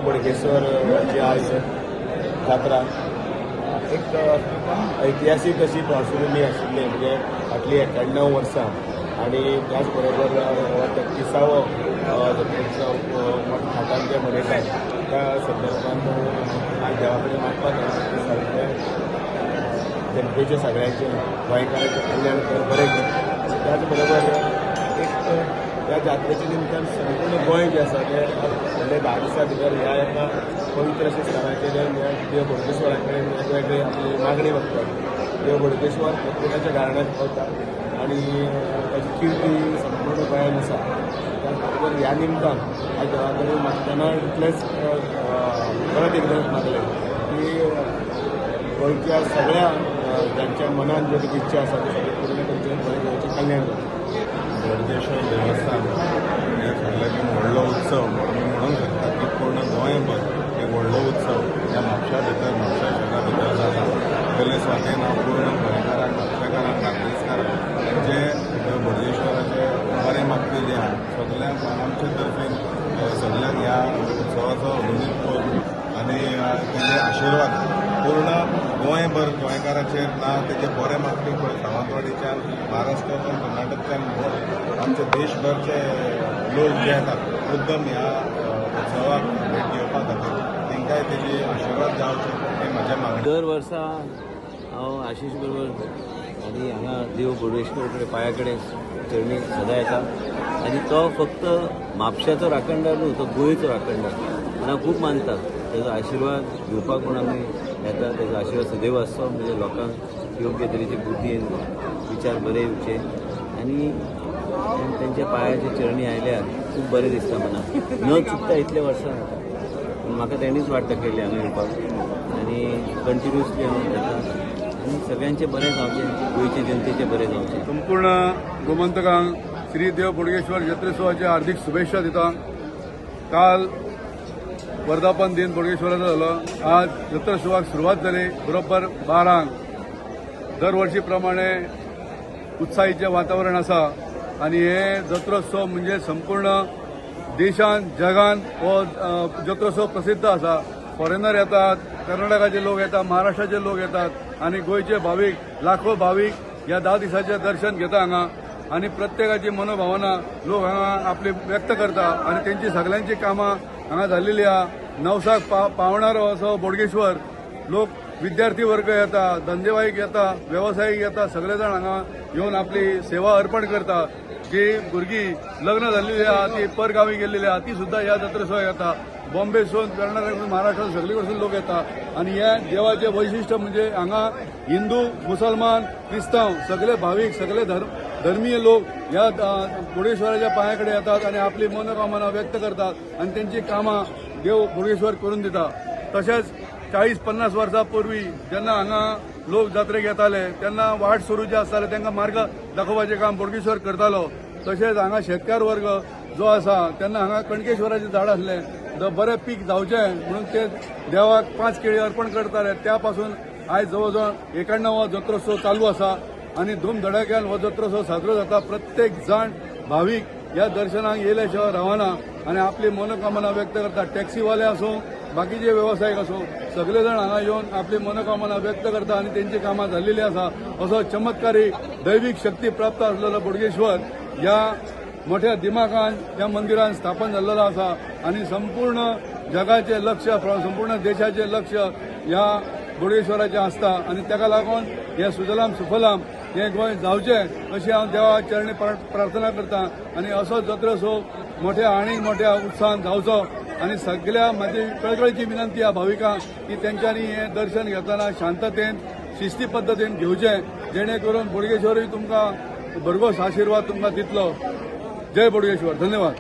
बोडगेश्वरची आज जात्रा एक ऐतिहासीक अशी पार्श्वभूमी आशिल्ली म्हणजे फाटली 91 वर्सां आणि त्याच बरोबर 33वो जत्रेचो थाटान जे मनयतात त्या संदर्भात आज देवा कडेन मागपाक सारकें जनतेचे सगळ्यांचे गोंयकारांचे कल्याण कर बरें कर त्याच बरोबर एक त्या जात्रेच्या निमतान संपूर्ण गोंय जे आसा ते फुडले 10 दिसां भितर ह्या एका पवित्र अशा स्थळाचेर देव बोडगेश्वरा कडेन वेगवेगळी आपली मागणी मागतात. देव बोडगेश्वर प्रत्येकाच्या घराण्यांत पावता आणि ताची किर्ती संपूर्ण गोंयांत आसा. त्याच बरोबर ह्या निमतान आज देवा कडेन मागतना इतलेंच परत एकदां मागलें की गोंयच्या सगळ्या ज्यांच्या मनात ज्यो इच्छा आसा त्यो सगळ्यो पूर्ण करचे गोंय गोंयचें कल्याण जाता. बोडगेश्वर देवस्थान हे सगळ्याकीन व्हडलो उत्सव आमी म्हणूंक शकता की पूर्ण गोंयभर एक व्हडलो उत्सव ह्या म्हापशा भितर म्हापशा शहरा भितर जाता. पयले स्वातेन हांव पूर्ण गोंयकारांक म्हापशेकारांक काणकोणकारांक जे बोडगेश्वराचे बरें मागपी जे आहा सगळ्यांक आमचे तर्फेन सगळ्यांक ह्या उत्सवाचो अभिनीत करून आनी तेजे आशिर्वाद पूर्ण गोंयभर गोंयकाराचेर ना तेजे बरे मागपी पळय सावंतवाडीच्यान महाराष्ट्राच्यान कर्नाटकच्यान आमचे देशभरचे लोक जे येतात मुद्दम ह्या उत्सवाक भेट घेवपा खातीर तांकांय तेजी आशिर्वाद जावचे हें म्हाजें मागणी. दर वर्सा हांव आशिश बरोबर आनी हांगा देव बोडगेश्वर कडेन पांया कडेन चरणी सदां येता आनी तो फक्त म्हापशाचो राखणदार न्हू तो गोंयचो राखणदार आनी हांव खूब मानता तेजो आशिर्वाद घेवपाक म्हूण आमी येता. तेजो आशिर्वाद सदैव आसचो म्हणजे लोकांक योग्य तरेची बुद्धी विचार बरे येवचे आनी तेंच्या पांयाचे चरणी आयल्यार खूब बरें दिसता मनाक. न चुकता इतले वर्सां म्हाका तेणीच वाट दाखयली हांगा येवपाक आनी कंटिन्युअसली हांव येता आनी सगळ्यांचे बरें जावचें गोंयचे जनतेचे बरें जावचें. संपूर्ण गोमंतकांक श्री देव बोडगेश्वर जत्रेत्सवाच्या हार्दिक शुभेच्छा दिता. काल वर्धापन दिन बोडगेश्वराचो जालो. आज जत्रोत्सवाक सुरवात जाली बरोबर 12 दरवर्षी प्रमाणे उत्साहीचें वातावरण आसा आनी हे जत्रोत्सव म्हणजे संपूर्ण देशान जगान हो जत्रोत्सव प्रसिद्ध आसा. फॉरेनर येतात, कर्नाटकाचे लोक येतात, महाराष्ट्राचे लोक येतात आनी गोंयचे भावीक लाखो भावीक ह्या 10 दिसांचें दर्शन घेता हांगा आनी प्रत्येकाची मनोभावना लोक हांगा आपली व्यक्त करता आनी तेंची सगळ्यांची कामां हांगा जाल्लेली आहा. नवसाक पावणारो असो बोडगेश्वर लोक विद्यार्थी वर्ग येता, धंदेवाईक येता, वेवसायीक येता, सगळे जाण हांगा येवन आपली सेवा अर्पण करता. जी भुरगीं लग्न जाल्लेली आहा ती परगांवी गेल्लेली आहा ती सुद्दां ह्या जत्रोत्सवाक येता. बॉम्बेसून कर्नाटकासून महाराष्ट्रासून सगळे कडसून लोक येता आनी हे देवाचें वैशिश्ट्य म्हणजे हांगा हिंदू मुसलमान क्रिस्तांव सगळे भावीक सगळे धर्मीय लोक ह्या बोडगेश्वराच्या पांया कडेन येतात आनी आपली मनोकामना व्यक्त करतात आनी तेंची कामां देव बोडगेश्वर करून दिता. तशेंच 40-50 वर्सां पूर्वी जेन्ना हांगा लोक जात्रेक येताले तेन्ना वाट सुरू जे आसताले तांकां मार्ग दाखोवपाचें काम बोडगेश्वर करतालो. तशेंच हांगा शेतकार वर्ग जो आसा तेन्ना हांगा कणकेश्वराचें झाड आसलें बरें पीक जावचें म्हणून ते देवाक 5 केळी अर्पण करताले. त्या पासून आयज जवळ जवळ 91वो जत्रोत्सव चालू आसा आनी धूमधडाक्यान हो जत्रोत्सव साजरो जाता. प्रत्येक जाण भावीक ह्या दर्शनाक येयल्या शिवाय रावना आनी आपली मनोकामना व्यक्त करता. टॅक्सीवाले आसूं बाकीचे वेवसायीक आसूं सगळे जाण हांगा येवन आपली मनोकामना व्यक्त करता आनी तेंची कामां जाल्लेली आसा. असो चमत्कारी दैवीक शक्ती प्राप्त आसलेलो बोडगेश्वर ह्या मोठ्या दिमाखान ह्या मंदिरान स्थापन जाल्लेलो आसा आनी संपूर्ण जगाचे लक्ष संपूर्ण देशाचे लक्ष ह्या बोडगेश्वराचें आसता आनी ताका लागून हे सुजलाम सुफलाम हे गोंय जावचें अशी हांव देवा चरणी प्रार्थना करता आनी असो जत्रोत्सव मोठ्या आनी मोठ्या उत्साहान जावचो आनी सगळ्या म्हाजी कळकळीची विनंती आहा भाविकांक की तेंच्यांनी हें दर्शन घेतना शांततेन शिस्ती पद्दतीन घेवचें जेणे करून बोडगेश्वरूय तुमकां भरघोस आशिर्वाद तुमकां दितलो. जय बोडगेश्वर. धन्यवाद.